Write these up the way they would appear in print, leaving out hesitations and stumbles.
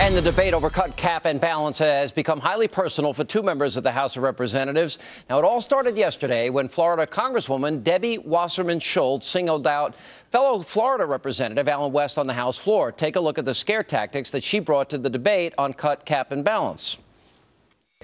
And the debate over cut, cap, and balance has become highly personal for two members of the House of Representatives. Now, it all started yesterday when Florida Congresswoman Debbie Wasserman Schultz singled out fellow Florida Representative Allen West on the House floor. Take a look at the scare tactics that she brought to the debate on cut, cap, and balance.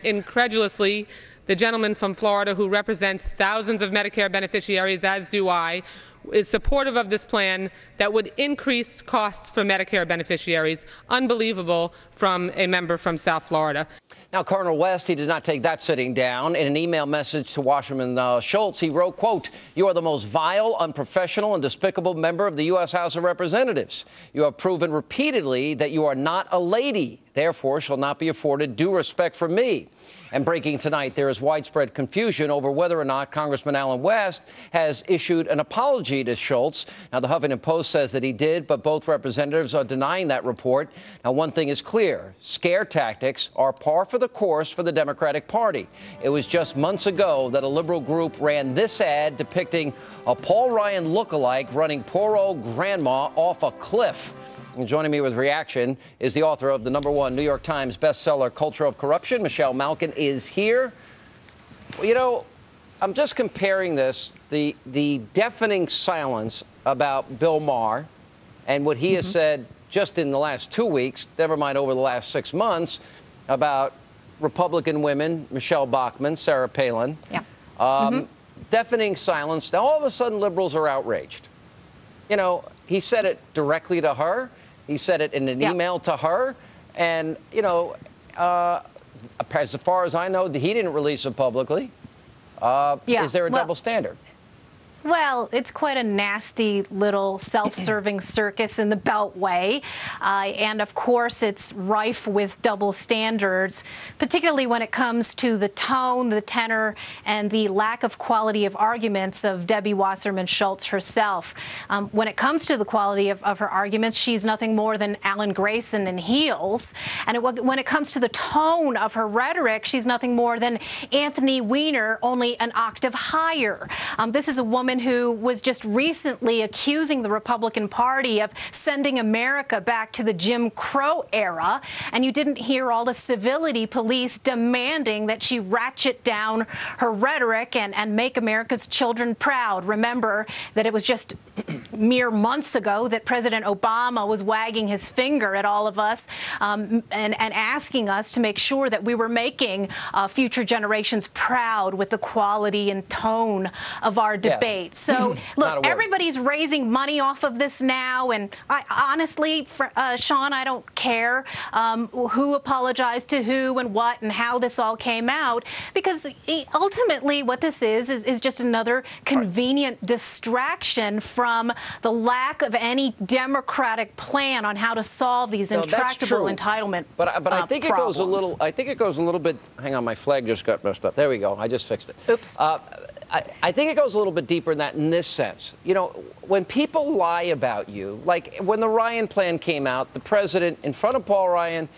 Incredulously, the gentleman from Florida, who represents thousands of Medicare beneficiaries, as do I, is supportive of this plan that would increase costs for Medicare beneficiaries. Unbelievable from a member from South Florida. Now, Colonel West, he did not take that sitting down. In an email message to Wasserman Schultz, he wrote, quote, "You are the most vile, unprofessional, and despicable member of the U.S. House of Representatives. You have proven repeatedly that you are not a lady, therefore shall not be afforded due respect from me." And breaking tonight, there is widespread confusion over whether or not Congressman Allen West has issued an apology to Schultz. Now, the Huffington Post says that he did, but both representatives are denying that report. Now, one thing is clear. Scare tactics are par for the course for the Democratic Party. It was just months ago that a liberal group ran this ad depicting a Paul Ryan lookalike running poor old grandma off a cliff. And joining me with reaction is the author of the #1 New York Times bestseller, Culture of Corruption. Michelle Malkin is here. Well, you know, I'm just comparing this, the deafening silence about Bill Maher and what he has said just in the last 2 weeks, never mind over the last 6 months, about Republican women, Michelle Bachmann, Sarah Palin. Yeah. Deafening silence. Now, all of a sudden, liberals are outraged. You know, he said it directly to her. He said it in an email to her. And, you know, as far as I know, he didn't release it publicly. Is there a double standard? Well, it's quite a nasty little self-serving circus in the Beltway. And, of course, it's rife with double standards, particularly when it comes to the tone, the tenor, and the lack of quality of arguments of Debbie Wasserman Schultz herself. When it comes to the quality of her arguments, she's nothing more than Alan Grayson in heels. And when it comes to the tone of her rhetoric, she's nothing more than Anthony Weiner, only an octave higher. This is a woman who was just recently accusing the Republican Party of sending America back to the Jim Crow era, and you didn't hear all the civility police demanding that she ratchet down her rhetoric and make America's children proud. Remember that it was just mere months ago that President Obama was wagging his finger at all of us and asking us to make sure that we were making future generations proud with the quality and tone of our debate. So, look, everybody's raising money off of this now, and honestly, Sean, I don't care who apologized to who and what and how this all came out, because ultimately what this is just another convenient distraction from the lack of any democratic plan on how to solve these intractable entitlement But I think it goes a little. I think it goes a little bit. Hang on, my flag just got messed up. There we go. I just fixed it. Oops. I think it goes a little bit deeper than that in this sense. You know, when people lie about you, like when the Ryan plan came out, the president, in front of Paul Ryan,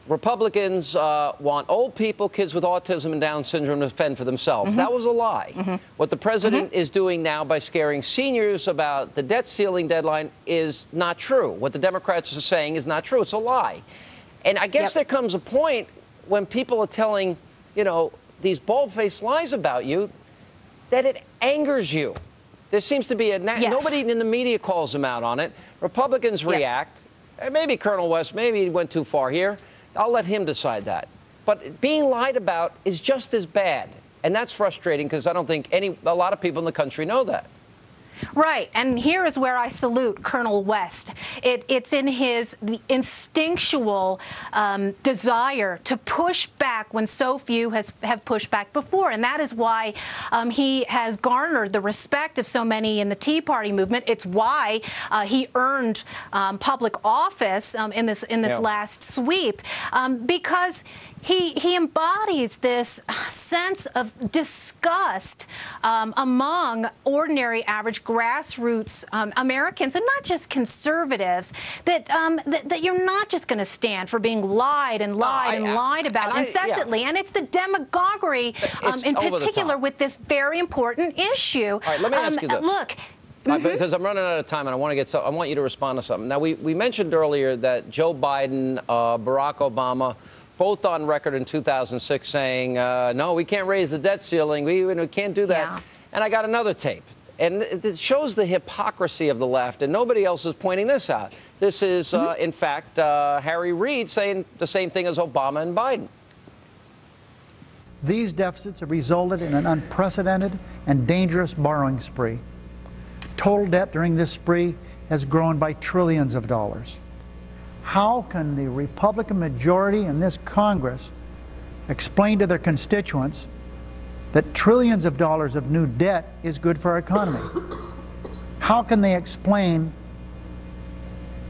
Republicans want old people, kids with autism and Down syndrome to fend for themselves. That was a lie. What the president is doing now by scaring seniors about the debt ceiling deadline is not true. What the Democrats are saying is not true. It's a lie. And I guess there comes a point when people are telling, you know, these bald-faced lies about you, that it angers you. There seems to be nobody in the media calls them out on it. Republicans react. Maybe Colonel West, maybe he went too far here. I'll let him decide that. But being lied about is just as bad. And that's frustrating because I don't think a lot of people in the country know that. Right. And here is where I salute Colonel West. It's in his instinctual desire to push back when so few have pushed back before. And that is why he has garnered the respect of so many in the Tea Party movement. It's why he earned public office in this last sweep, because he embodies this sense of disgust among ordinary, average, grassroots Americans, and not just conservatives, that you're not just going to stand for being lied about incessantly. And it's the demagoguery in particular with this very important issue. All right, let me ask you this. Look, Because I'm running out of time, and I want you to respond to something. Now, we mentioned earlier that Joe Biden, Barack Obama, both on record in 2006 saying, no, we can't raise the debt ceiling. We can't do that. Yeah. And I got another tape. And it shows the hypocrisy of the left, and nobody else is pointing this out. This is, in fact, Harry Reid saying the same thing as Obama and Biden. These deficits have resulted in an unprecedented and dangerous borrowing spree. Total debt during this spree has grown by trillions of dollars. How can the Republican majority in this Congress explain to their constituents that trillions of dollars of new debt is good for our economy? How can they explain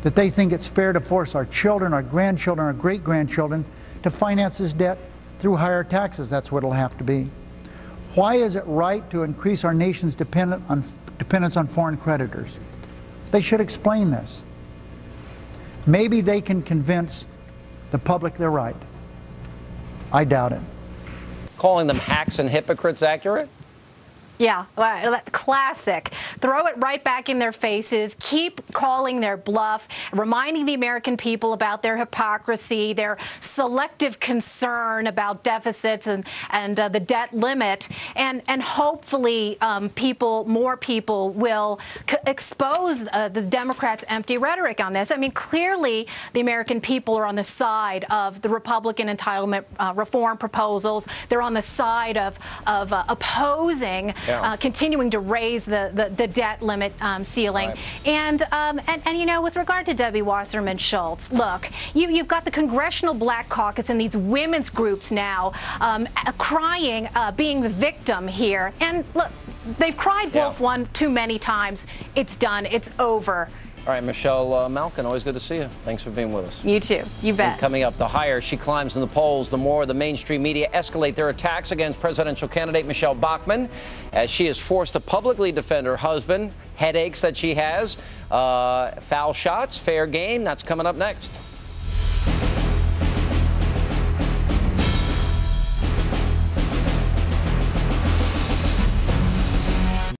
that they think it's fair to force our children, our grandchildren, our great-grandchildren to finance this debt through higher taxes? That's what it'll have to be. Why is it right to increase our nation's dependence on foreign creditors? They should explain this. Maybe they can convince the public they're right. I doubt it. Calling them hacks and hypocrites accurate? Yeah, classic. Throw it right back in their faces. Keep calling their bluff, reminding the American people about their hypocrisy, their selective concern about deficits and the debt limit, and hopefully more people will expose the Democrats' empty rhetoric on this. I mean, clearly the American people are on the side of the Republican entitlement reform proposals. They're on the side of opposing. Yeah. Continuing to raise the debt limit ceiling. Right. And you know, with regard to Debbie Wasserman Schultz, look, you've got the Congressional Black Caucus and these women's groups now crying, being the victim here. And look, they've cried wolf one too many times. It's done. It's over. All right, Michelle Malkin, always good to see you. Thanks for being with us. You too. You bet. And coming up, the higher she climbs in the polls, the more the mainstream media escalate their attacks against presidential candidate Michelle Bachmann, as she is forced to publicly defend her husband, headaches that she has, foul shots, fair game. That's coming up next.